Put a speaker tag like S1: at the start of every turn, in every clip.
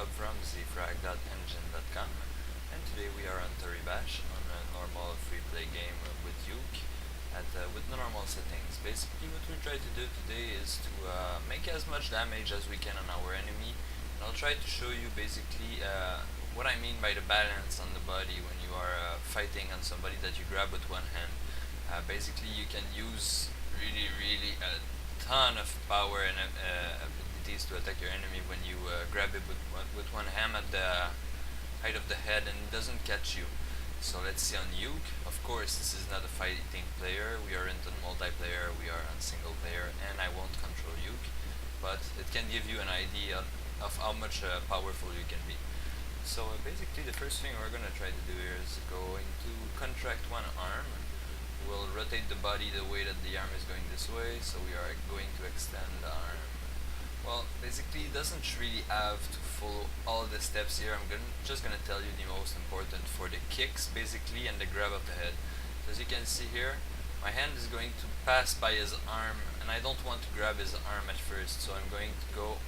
S1: Potatobob from ZfragD.engine.com, and today we are on To Toribash on a normal free play game with Yuke with the normal settings. Basically what we try to do today is to make as much damage as we can on our enemy, and I'll try to show you basically what I mean by the balance on the body when you are fighting on somebody that you grab with one hand. Basically you can use really a ton of power and abilities to attack your enemy when you grab it with one hand at the height of the head and it doesn't catch you. So let's see on Yuke. Of course this is not a fighting player, we aren't on multiplayer, we are on single player, and I won't control Yuke, but it can give you an idea of how much powerful you can be. So basically the first thing we're going to try to do here is going to contract one arm. We'll rotate the body the way that the arm is going this way, so we are going to extend the arm. Well, basically it doesn't really have to follow all the steps here. I'm just gonna tell you the most important for the kicks basically and the grab of the head. So as you can see here, my hand is going to pass by his arm and I don't want to grab his arm at first, so I'm going to go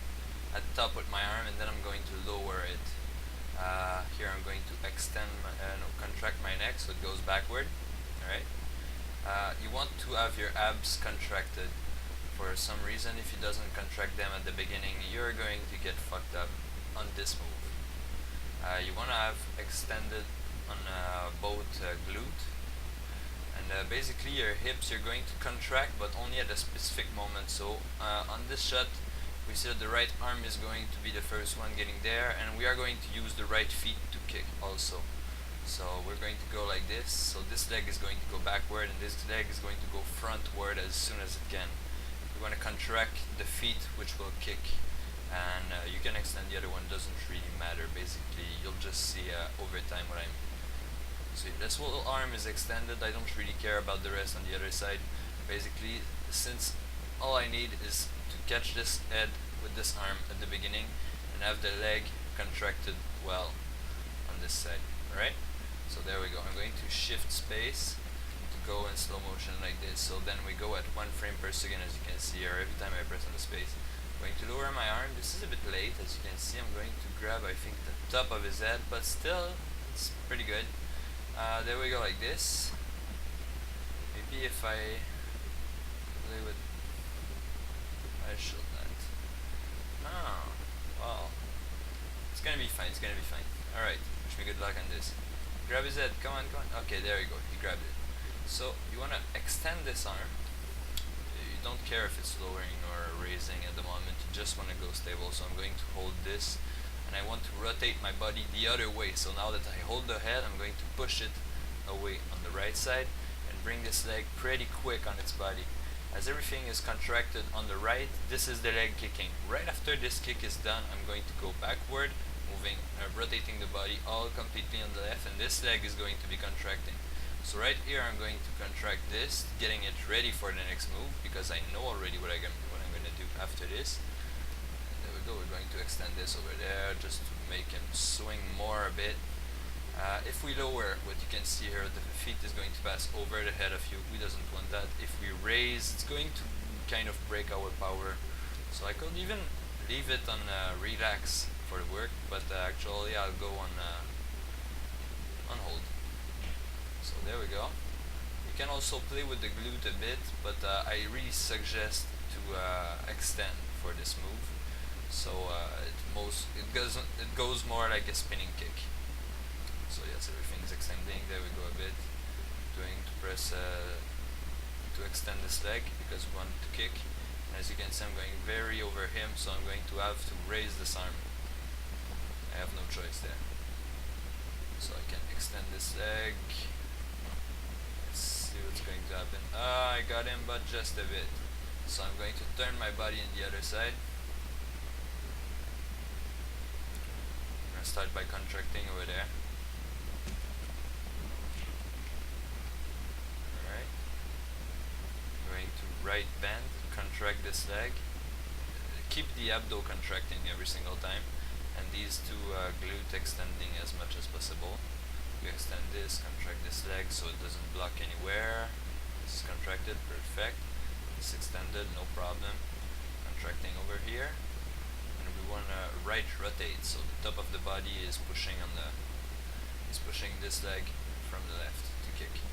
S1: at the top with my arm and then I'm going to lower it. Here I'm going to extend contract my neck so it goes backward. Alright. You want to have your abs contracted. For some reason, if you doesn't contract them at the beginning, you're going to get fucked up on this move. You want to have extended on both glute, and basically your hips you're going to contract, but only at a specific moment. So on this shot, we see that the right arm is going to be the first one getting there, and we are going to use the right feet to kick also. So we're going to go like this, so this leg is going to go backward and this leg is going to go frontward as soon as it can. We want to contract the feet which will kick, and you can extend the other one, doesn't really matter. Basically you'll just see over time what I mean. So this little arm is extended, I don't really care about the rest on the other side. Basically, since all I need is to catch this head with this arm at the beginning and have the leg contracted well on this side. Alright? So there we go. I'm going to shift space to go in slow motion like this. So then we go at 1 frame per second, as you can see here, every time I press on the space. I'm going to lower my arm. This is a bit late, as you can see. I'm going to grab, I think, the top of his head, but still, it's pretty good. There we go, like this. Maybe if I play with... I should that. Oh, well. It's gonna be fine, it's gonna be fine. Alright, wish me good luck on this. Grab his head, come on. Okay, there you go, he grabbed it. So, you want to extend this arm. You don't care if it's lowering or raising at the moment, you just want to go stable. So I'm going to hold this, and I want to rotate my body the other way. So now that I hold the head, I'm going to push it away on the right side, and bring this leg pretty quick on its body. As everything is contracted on the right, this is the leg kicking. Right after this kick is done, I'm going to go backward, rotating the body all completely on the left, and this leg is going to be contracting. So right here I'm going to contract this, getting it ready for the next move, because I know already what I'm going to do after this. And there we go, we're going to extend this over there just to make him swing more a bit. If we lower, what you can see here, the feet is going to pass over the head of you. We doesn't want that. If we raise, it's going to kind of break our power. So I could even leave it on relax for the work, but actually I'll go on hold. So there we go. You can also play with the glute a bit, but I really suggest to extend for this move. So it goes more like a spinning kick. So yes, everything is extending. There we go a bit. Going to press to extend this leg because we want to kick. And as you can see, I'm going very over him, so I'm going to have to raise this arm. I have no choice there. So I can extend this leg. Let's see what's going to happen. I got him, but just a bit. So I'm going to turn my body on the other side. I'm going to start by contracting over there. Alright. I'm going to right bend, contract this leg. Keep the abdo contracting every single time. And these two glute extending as much as possible. We extend this, contract this leg so it doesn't block anywhere. This is contracted, perfect. This extended, no problem. Contracting over here. and we want to right rotate, so the top of the body is pushing this leg from the left to kick.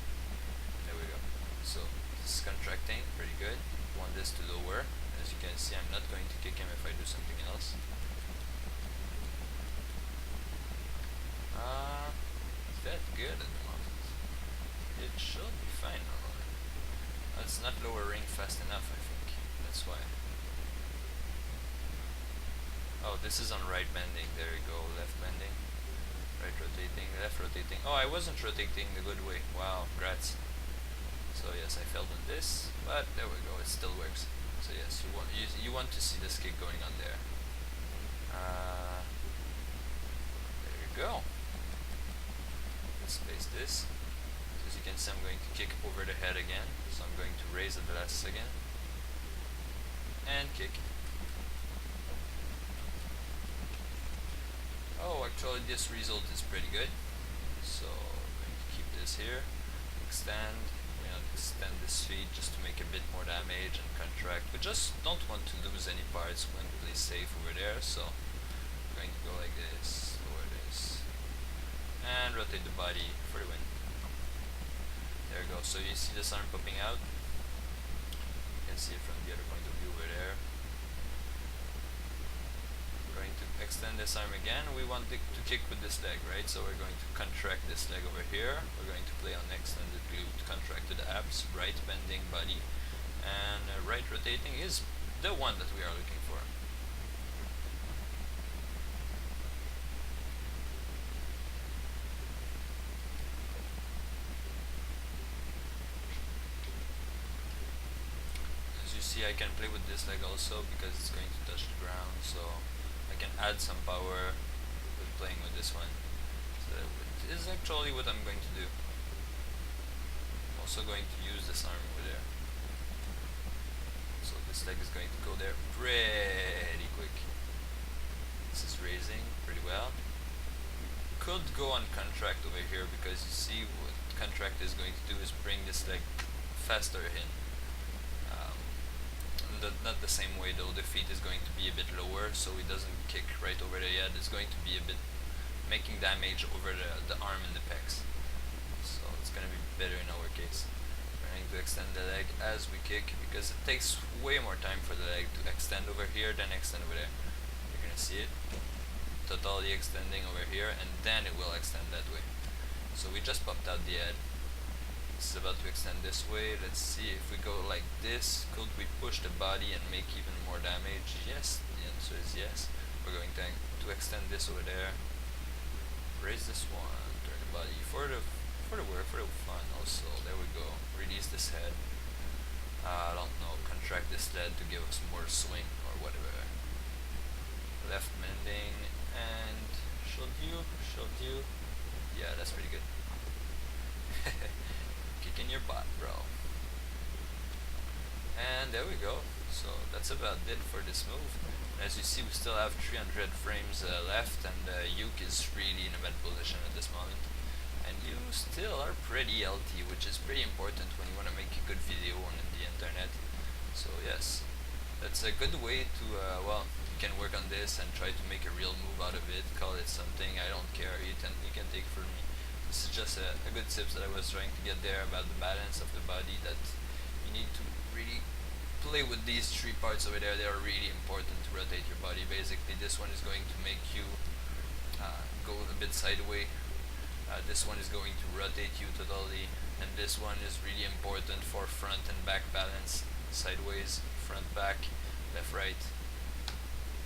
S1: There we go. So this is contracting, pretty good. Want this to lower. As you can see, I'm not going to kick him if I do something else. Is that good at the moment? It should be fine normally. It's not lowering fast enough, I think. That's why. Oh, this is on right bending. There you go. Left bending. Right rotating. Left rotating. Oh, I wasn't rotating the good way. Wow, grats. So yes, I failed on this, but there we go. It still works. So yes, you want to see this kick going on there. There you go. Let's space this. As you can see, I'm going to kick over the head again. So I'm going to raise at the last second and kick. Oh, actually this result is pretty good. So I'm going to keep this here. Extend. We want to extend this feet just to make a bit more damage and contract. We just don't want to lose any parts when we play safe over there. So I'm going to go like this, lower this, and rotate the body for the win. There we go. So you see this arm popping out. You can see it from the other point of view over there. We're going to extend this arm again. We want to kick with this leg, right? So we're going to contract this leg over here. We're going to play on extended glute, contracted abs, right bending body, and right rotating is the one that we are looking for. See, I can play with this leg also because it's going to touch the ground, so I can add some power with playing with this one. So it is actually what I'm going to do. I'm also going to use this arm over there. So this leg is going to go there pretty quick. This is raising pretty well. Could go on contract over here because you see what contract is going to do is bring this leg faster in. Not the same way though, the feet is going to be a bit lower so it doesn't kick right over the head. It's going to be a bit making damage over the arm and the pecs. So it's going to be better in our case. We're going to extend the leg as we kick because it takes way more time for the leg to extend over here than extend over there. You're going to see it totally extending over here and then it will extend that way. So we just popped out the head. This is about to extend this way. Let's see if we go like this. Could we push the body and make even more damage? Yes, the answer is yes. We're going to extend this over there. Raise this one. Turn the body for the work, for the fun. Also, there we go. Release this head. I don't know. Contract this head to give us more swing or whatever. Left bending and should you? Yeah, that's pretty good. Kicking your butt, bro. And there we go. So that's about it for this move. As you see, we still have 300 frames left, and Yuke is really in a bad position at this moment. And you still are pretty LT, which is pretty important when you want to make a good video on the internet. So yes, that's a good way to, well, you can work on this and try to make a real move out of it, call it something, I don't care, you can take it from me. This is just a good tips that I was trying to get there about the balance of the body, that you need to really play with these three parts over there. They are really important to rotate your body. Basically, this one is going to make you go a bit sideways. This one is going to rotate you totally, and this one is really important for front and back balance, sideways, front, back, left, right.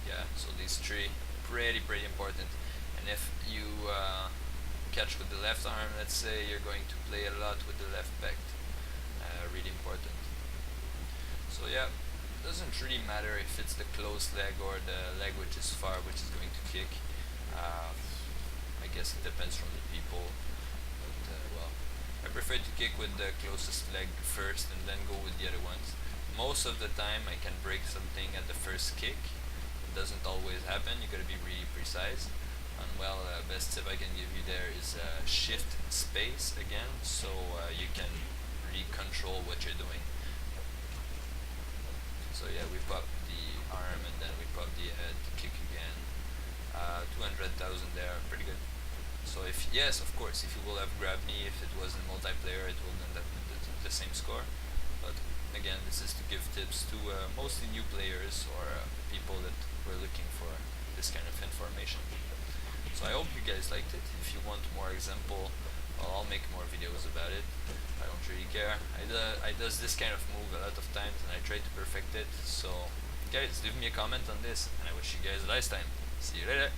S1: Yeah, so these three pretty important. And if you catch with the left arm, let's say you're going to play a lot with the left pec, really important. So yeah, it doesn't really matter if it's the close leg or the leg which is far, which is going to kick. I guess it depends from the people, but well, I prefer to kick with the closest leg first and then go with the other ones. Most of the time I can break something at the first kick. It doesn't always happen, you gotta be really precise. And well, best tip I can give you there is shift space again, so you can really control what you're doing. So yeah, we pop the arm and then we pop the head, kick 4,000 there, pretty good. So if, yes, of course, if you will have grabbed me, if it was in multiplayer, it will end up with the same score. But again, this is to give tips to mostly new players or people that were looking for this kind of information. So I hope you guys liked it. If you want more example, well, I'll make more videos about it. I don't really care. I does this kind of move a lot of times and I try to perfect it. So guys, leave me a comment on this and I wish you guys a nice time. See you later.